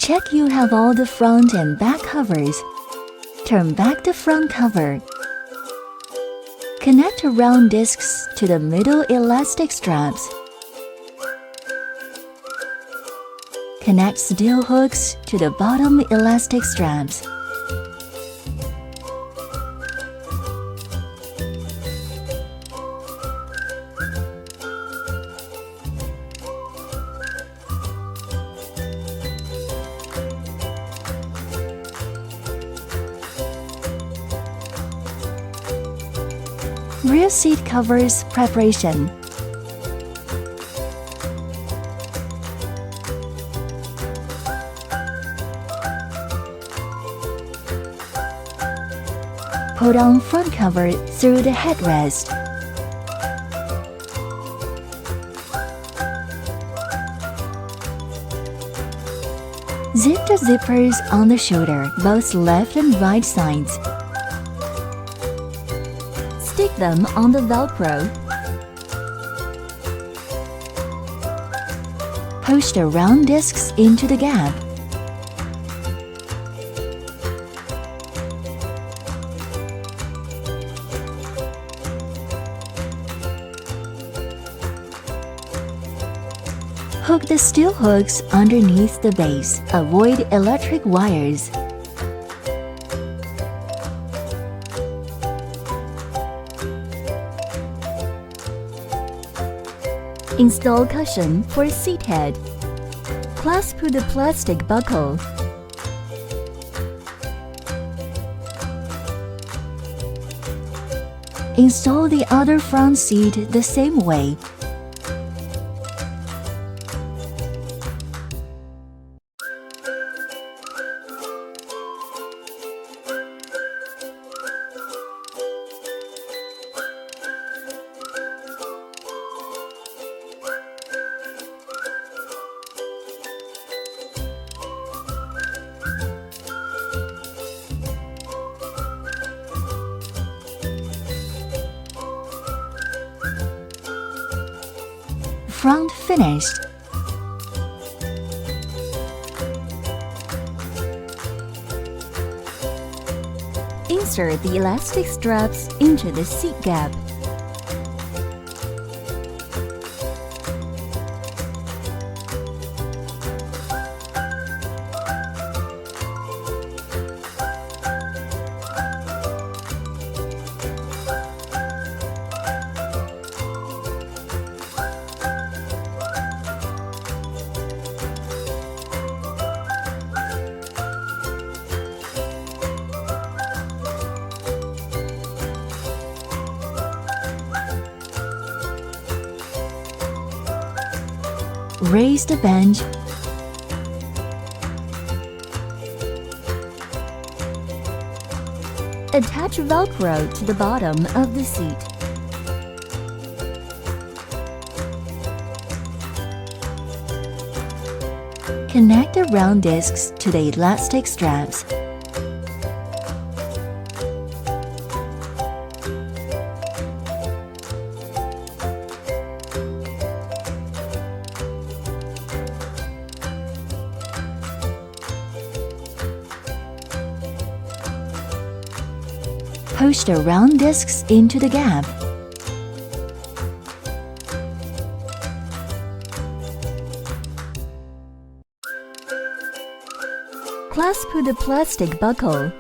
Check you have all the front and back covers. Turn back the front cover. Connect the round discs to the middle elastic straps. Connect steel hooks to the bottom elastic straps. Rear seat covers preparation. Put on front cover through the headrest. Zip the zippers on the shoulder, both left and right sides. Stick them on the Velcro. Push the round discs into the gap. Hook the steel hooks underneath the base. Avoid electric wires. Install cushion for seat head. Clasp the plastic buckle. Install the other front seat the same way. Front finished. Insert the elastic straps into the seat gap. Raise the bench. Attach Velcro to the bottom of the seat. Connect the round discs to the elastic straps. Push the round discs into the gap. Clasp the plastic buckle.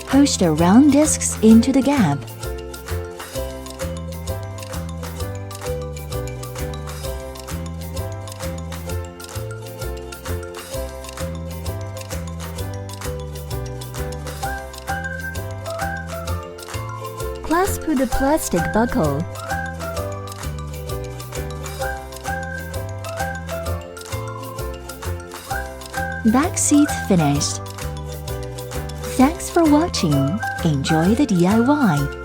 Push the round discs into the gap. Clasp the plastic buckle. Back seat finished. Thanks for watching. Enjoy the DIY!